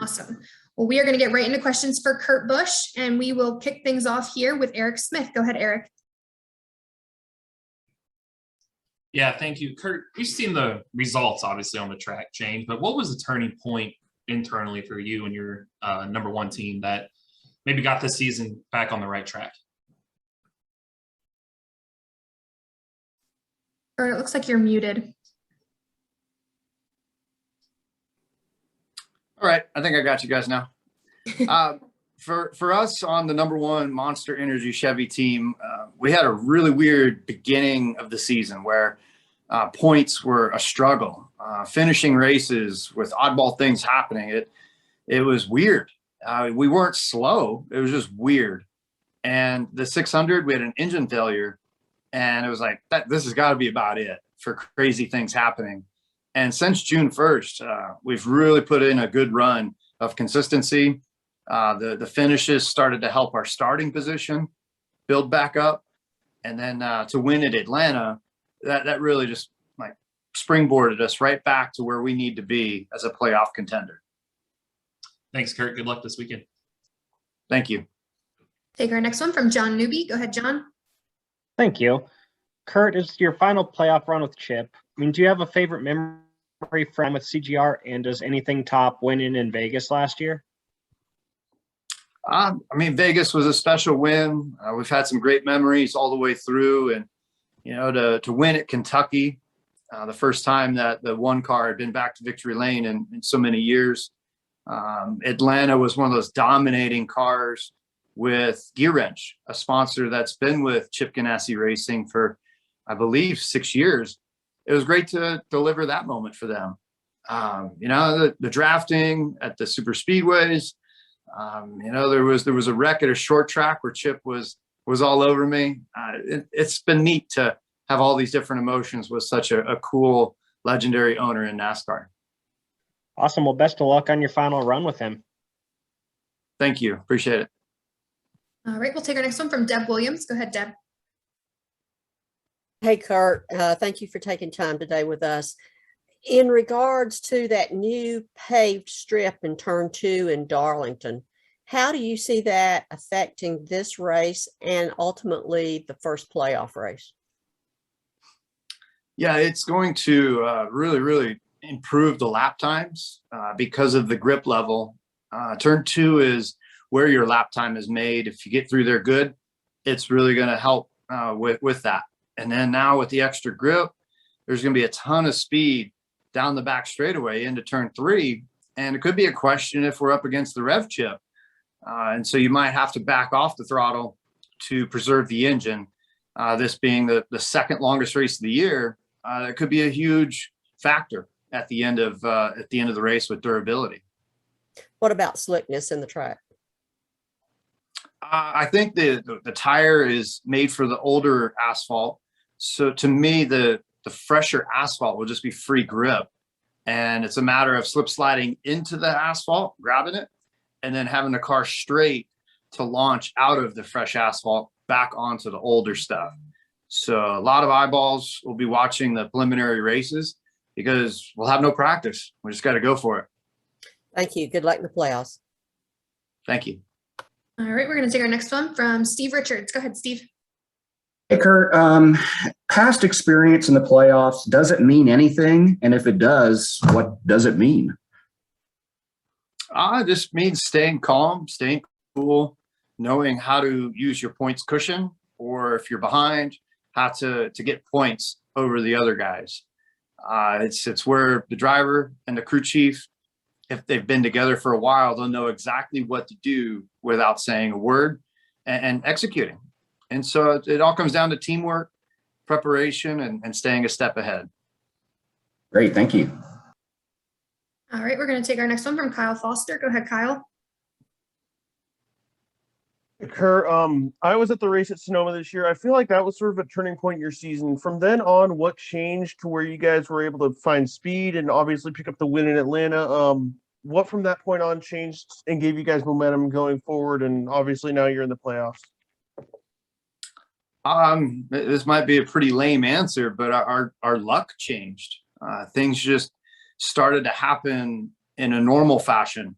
Awesome. Well, we are going to get right into questions for Kurt Busch, and we will kick things off here with Eric Smith. Go ahead, Eric. Yeah, thank you. Kurt, we've seen the results obviously on the track change, but what was the turning point internally for you and your number one team that maybe got this season back on the right track? Kurt, it looks like you're muted. All right, I think I got you guys now. For us on the number one Monster Energy Chevy team, we had a really weird beginning of the season where points were a struggle. Finishing races with oddball things happening, it was weird. We weren't slow, it was just weird. And the 600, we had an engine failure, and it was like, this has got to be about it for crazy things happening. And since June 1st, we've really put in a good run of consistency. The finishes started to help our starting position build back up. And then to win at Atlanta, that really just like springboarded us right back to where we need to be as a playoff contender. Thanks, Kurt. Good luck this weekend. Thank you. Take our next one from John Newby. Go ahead, John. Thank you. Kurt, it's your final playoff run with Chip. I mean, do you have a favorite memory from with CGR, and does anything top winning in Vegas last year? I mean, Vegas was a special win. We've had some great memories all the way through, and you know, to win at Kentucky, the first time that the one car had been back to victory lane in so many years. Atlanta was one of those dominating cars with Gear Wrench, a sponsor that's been with Chip Ganassi Racing for, I believe, 6 years. It was great to deliver that moment for them. You know, the drafting at the super speedways. You know, there was a wreck at a short track where Chip was all over me. It's been neat to have all these different emotions with such a cool, legendary owner in NASCAR. Awesome. Well, best of luck on your final run with him. Thank you. Appreciate it. All right, we'll take our next one from Deb Williams. Go ahead, Deb. Hey, Kurt, thank you for taking time today with us. In regards to that new paved strip in turn 2 in Darlington, how do you see that affecting this race and ultimately the first playoff race? Yeah, it's going to really, really improve the lap times because of the grip level. Turn 2 is where your lap time is made. If you get through there good, it's really going to help with that. And then now with the extra grip, there's going to be a ton of speed down the back straightaway into turn 3. And it could be a question if we're up against the rev chip. And so you might have to back off the throttle to preserve the engine. This being the second longest race of the year, that could be a huge factor at the end of the race with durability. What about slickness in the track? I think the tire is made for the older asphalt. So to me, the fresher asphalt will just be free grip. And it's a matter of slip sliding into the asphalt, grabbing it, and then having the car straight to launch out of the fresh asphalt back onto the older stuff. So a lot of eyeballs will be watching the preliminary races because we'll have no practice. We just got to go for it. Thank you. Good luck in the playoffs. Thank you. All right, we're going to take our next one from Steve Richards. Go ahead, Steve. Hey, Kurt, past experience in the playoffs, does it mean anything? And if it does, what does it mean? It just means staying calm, staying cool, knowing how to use your points cushion, or if you're behind, how to get points over the other guys. It's where the driver and the crew chief, if they've been together for a while, they'll know exactly what to do without saying a word and executing. And so it all comes down to teamwork, preparation, and staying a step ahead. Great, thank you. All right, we're going to take our next one from Kyle Foster. Go ahead, Kyle. Kurt, I was at the race at Sonoma this year. I feel like that was sort of a turning point in your season. From then on, what changed to where you guys were able to find speed and obviously pick up the win in Atlanta? What from that point on changed and gave you guys momentum going forward? And obviously now you're in the playoffs. This might be a pretty lame answer, but our luck changed. Things just started to happen in a normal fashion.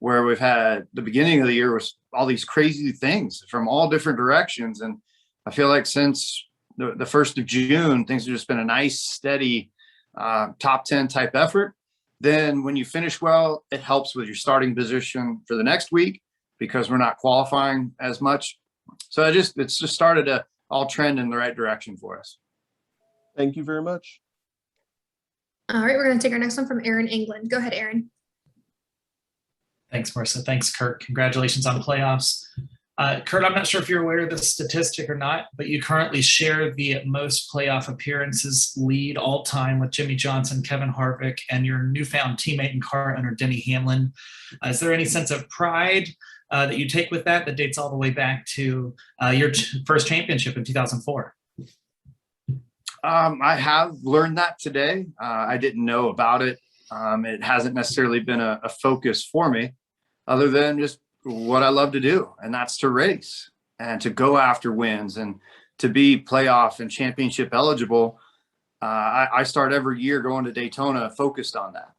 where we've had the beginning of the year was all these crazy things from all different directions. And I feel like since the 1st of June, things have just been a nice, steady top 10 type effort. Then when you finish well, it helps with your starting position for the next week because we're not qualifying as much. So it's just started to all trend in the right direction for us. Thank you very much. All right, we're going to take our next one from Aaron England. Go ahead, Aaron. Thanks, Marissa. Thanks, Kurt. Congratulations on playoffs. Kurt, I'm not sure if you're aware of this statistic or not, but you currently share the most playoff appearances lead all time with Jimmy Johnson, Kevin Harvick, and your newfound teammate and car owner, Denny Hamlin. Is there any sense of pride that you take with that dates all the way back to your first championship in 2004? I have learned that today. I didn't know about it. It hasn't necessarily been a focus for me other than just what I love to do. And that's to race and to go after wins and to be playoff and championship eligible. I start every year going to Daytona focused on that.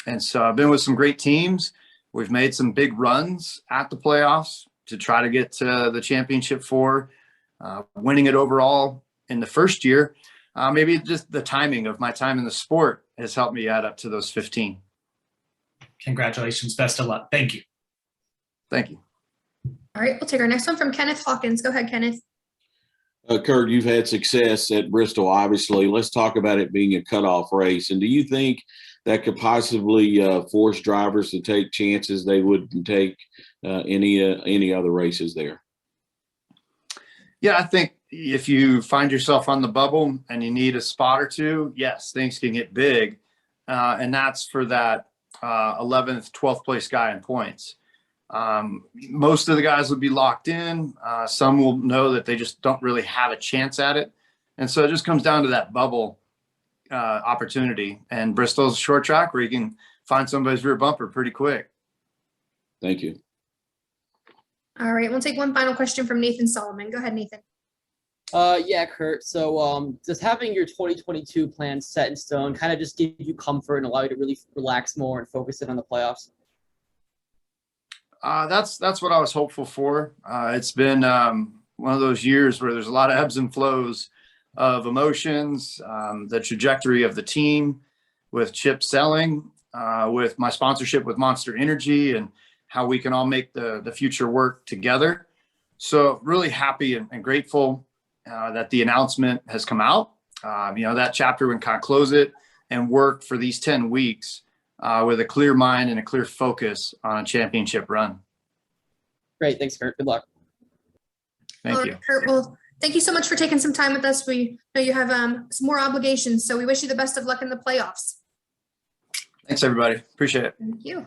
And so I've been with some great teams. We've made some big runs at the playoffs to try to get to the championship four, winning it overall in the first year. Maybe just the timing of my time in the sport has helped me add up to those 15. Congratulations. Best of luck. Thank you. Thank you. All right, we'll take our next one from Kenneth Hawkins. Go ahead, Kenneth. Kurt, you've had success at Bristol, obviously. Let's talk about it being a cutoff race. And do you think that could possibly force drivers to take chances they wouldn't take any other races there? Yeah, I think if you find yourself on the bubble and you need a spot or two, yes, things can get big. And that's for that 11th, 12th place guy in points. Most of the guys would be locked in. Some will know that they just don't really have a chance at it. And so it just comes down to that bubble opportunity. And Bristol's a short track where you can find somebody's rear bumper pretty quick. Thank you. All right, we'll take one final question from Nathan Solomon. Go ahead, Nathan. Yeah, Kurt. So does having your 2022 plan set in stone kind of just give you comfort and allow you to really relax more and focus in on the playoffs? That's what I was hopeful for. It's been one of those years where there's a lot of ebbs and flows of emotions, the trajectory of the team with Chip selling, with my sponsorship with Monster Energy and how we can all make the future work together. So really happy and grateful that the announcement has come out. That chapter would kind of close it and work for these 10 weeks with a clear mind and a clear focus on a championship run. Great. Thanks, Kurt. Good luck. Thank you. Kurt, well, thank you so much for taking some time with us. We know you have some more obligations, so we wish you the best of luck in the playoffs. Thanks, everybody. Appreciate it. Thank you.